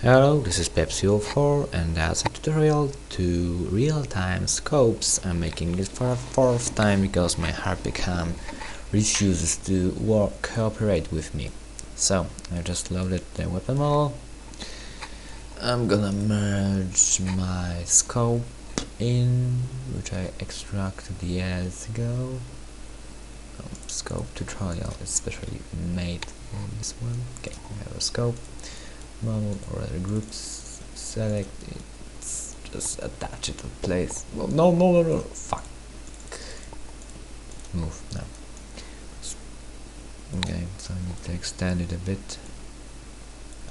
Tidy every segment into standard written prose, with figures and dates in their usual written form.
Hello, this is Pepsi04 and that's a tutorial to real-time scopes. I'm making it for a fourth time because my Harpicam refuses to cooperate with me. So, I just loaded the weapon model. I'm gonna merge my scope in, which I extracted years ago. Scope tutorial is specially made for this one. Okay, we have a scope model or other groups, select it, just attach it to place. Well, no, fuck. Move now. Okay, so I need to extend it a bit.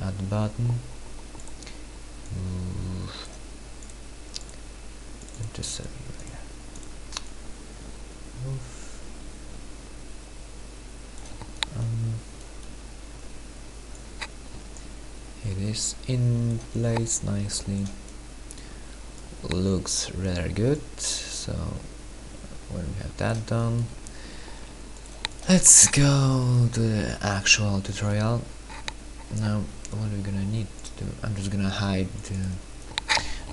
Add the button. Move. Just move. It is in place nicely. Looks rather good. So when we have that done, let's go to the actual tutorial. Now, what are we gonna need to do? I'm just gonna hide the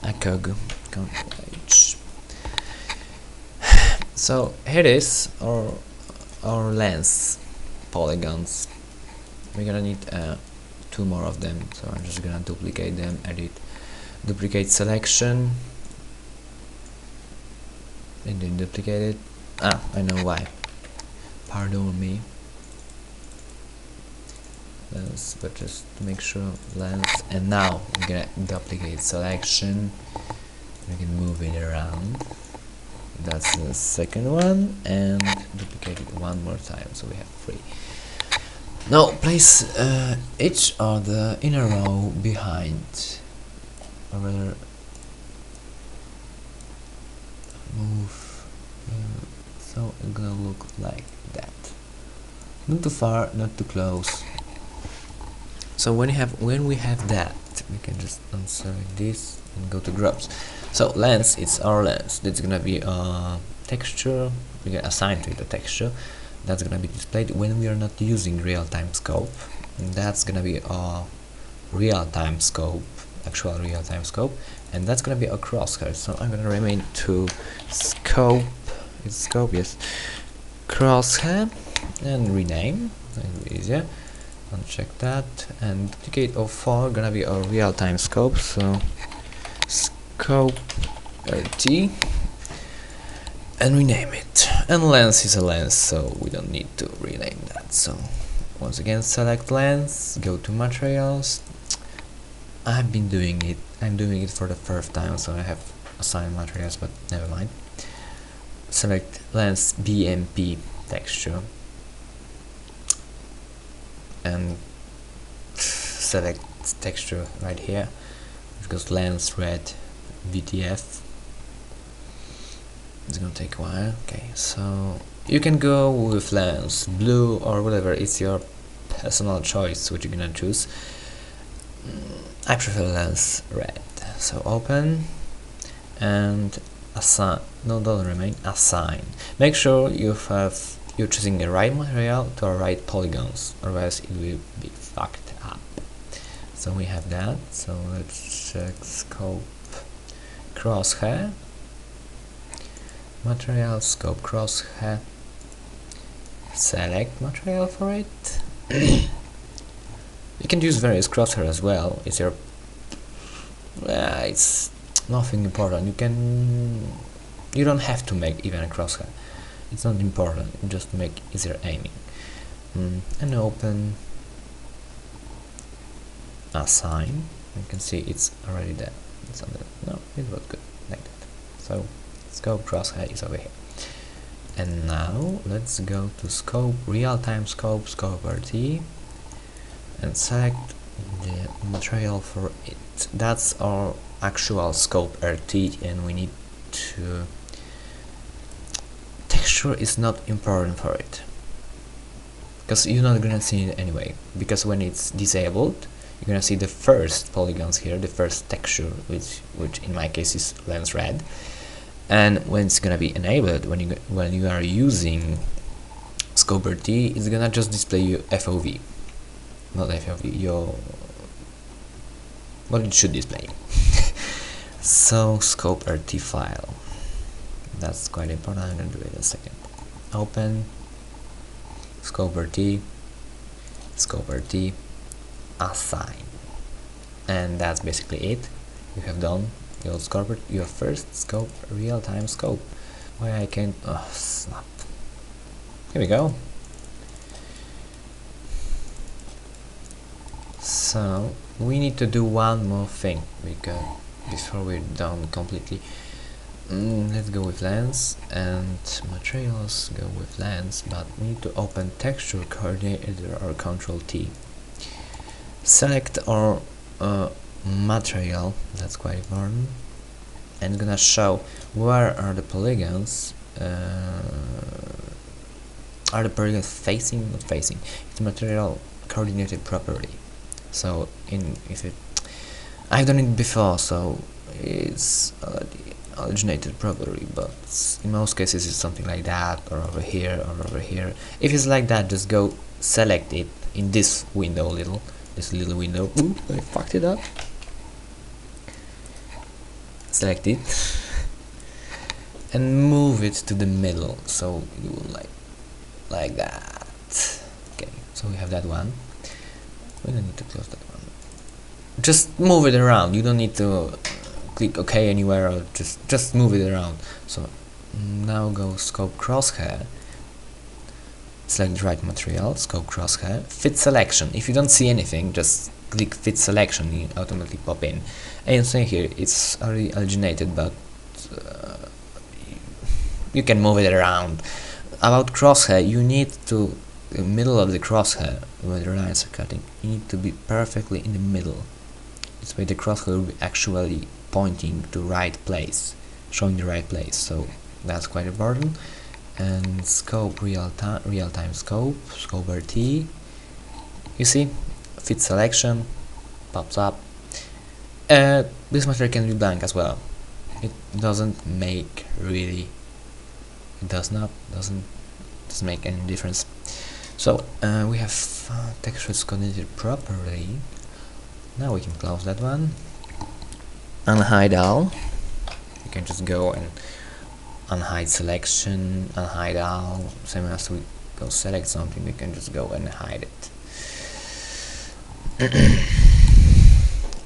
ACOG Control-H. So here it is, our lens polygons. We're gonna need two more of them, so I'm just gonna duplicate them, edit, duplicate selection, and then duplicate it. I know why. Pardon me. Lens, but just to make sure, lens, and now we're gonna duplicate selection. We can move it around. That's the second one, and duplicate it one more time, so we have three. Now place each other in a row behind, or rather move, so it's gonna look like that. Not too far, not too close. So when we have that, we can just unselect this and go to groups. So lens, it's our lens. That's gonna be a texture. We can assign to it a texture. That's gonna be displayed when we are not using real-time scope, and that's gonna be a real-time scope, actual real-time scope, and that's gonna be a crosshair. So I'm gonna remain to scope. It's scope, yes. Crosshair, and rename. That'll be easier. Uncheck that, and duplicate 04 gonna be a real-time scope. So scope RT. And rename it. And lens is a lens, so we don't need to rename that. So once again, select lens, go to materials. I'm doing it for the first time, so I have assigned materials, but never mind. Select lens BMP texture and select texture right here, which goes lens red VTF. It's gonna take a while. Okay, so you can go with lens blue or whatever. It's your personal choice what you're gonna choose. I prefer lens red. So open and assign. No, don't remain. Assign. Make sure you're choosing the right material to our right polygons, otherwise it will be fucked up. So we have that. So let's check scope crosshair. Material scope crosshair. Select material for it. You can use various crosshair as well. It's your it's nothing important. You don't have to make even a crosshair. It's not important. You just make easier aiming. And open. Assign. You can see it's already there. It's on the no, it was good like that. So scope crosshair is over here. And now let's go to scope, real-time scope, scope RT, and select the material for it. That's our actual scope RT, and we need to. Texture is not important for it, because you're not gonna see it anyway, because when it's disabled, you're gonna see the first polygons here, the first texture, which in my case is lens red. And when it's gonna be enabled, when you are using scope RT, it's gonna just display you FOV, not FOV, your what it should display. So scope RT file, that's quite important. I'm gonna do it in a second. Open scope RT, assign, and that's basically it. You have done your first scope, real-time scope. Why I can't, oh snap. Here we go. So we need to do one more thing because before we're done completely. Let's go with lens and materials, go with lens, but we need to open texture coordinator or Control T. Select our material, that's quite important, and gonna show where are the polygons. Are the polygons facing, not facing? It's material coordinated properly. So I've done it before, so it's already originated properly, but in most cases it's something like that, or over here, or over here. If it's like that, just go select it in this window, this little window. Ooh, I fucked it up. Select it and move it to the middle, so you will like that. Okay, so we have that one. We don't need to close that one. Just move it around. You don't need to click OK anywhere, or just move it around. So now go scope crosshair, select the right material, scope crosshair, fit selection. If you don't see anything, just click fit selection, you automatically pop in. And you see here it's already originated, but you can move it around. About crosshair, you need to, the middle of the crosshair where the lines are cutting, you need to be perfectly in the middle. This way the crosshair will be actually pointing to right place, showing the right place, so that's quite important. And scope real-time scope RT, you see, fit selection pops up. This material can be blank as well. It doesn't make really, it doesn't make any difference. So we have textures coordinated properly. Now we can close that one. Unhide all. You can just go and unhide selection, unhide all. Same as we go select something, we can just go and hide it.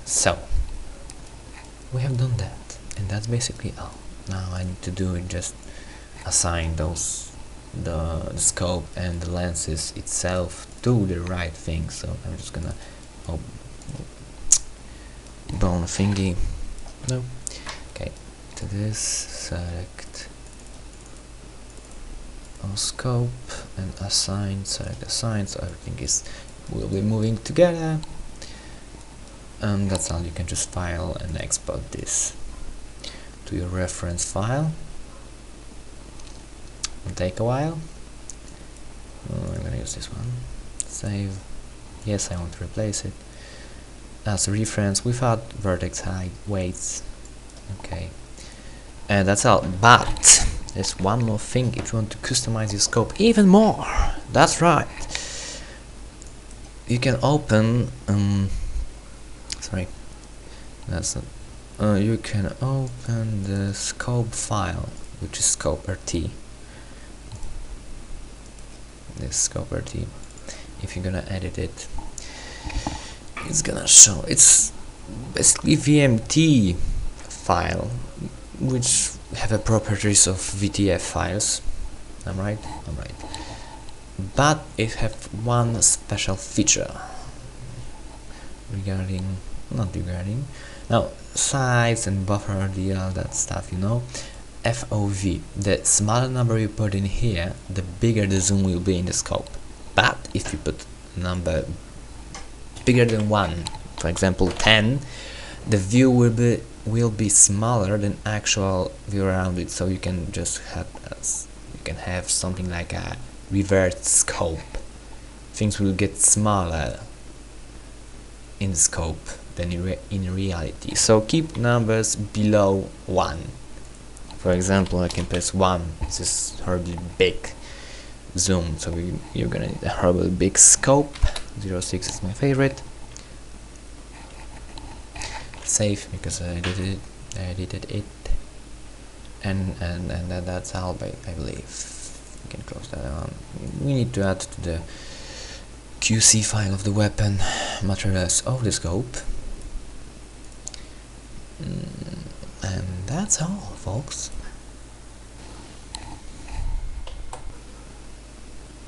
So we have done that, and that's basically all. Now I need to do is just assign those the scope and the lenses itself to the right thing. So I'm just gonna bone thingy. No. Okay. To this, select our scope and assign. Select assign. So everything will be moving together. And that's all. You can just file and export this to your reference file. It'll take a while. I'm gonna use this one. Save. Yes, I want to replace it as a reference without vertex height weights. Okay, and that's all. But there's one more thing if you want to customize your scope even more. That's right. You can open sorry, that's not. You can open the scope file, which is scope RT. This scope RT. If you're gonna edit it, it's gonna show. It's basically VMT file, which have the properties of VTF files. I'm right. But it have one special feature now size and buffer RDL, that stuff, you know. FOV, the smaller number you put in here, the bigger the zoom will be in the scope. But if you put a number bigger than 1, for example 10, the view will be smaller than actual view around it. So you can just have something like a reversed scope. Things will get smaller in scope than in reality. So keep numbers below 1. For example, I can press 1. This is horribly big zoom, so you're gonna need a horribly big scope. 0.6 is my favorite. save because I edited it, and that's all. I believe we can close that down. We need to add to the QC file of the weapon materials of the scope, and that's all, folks.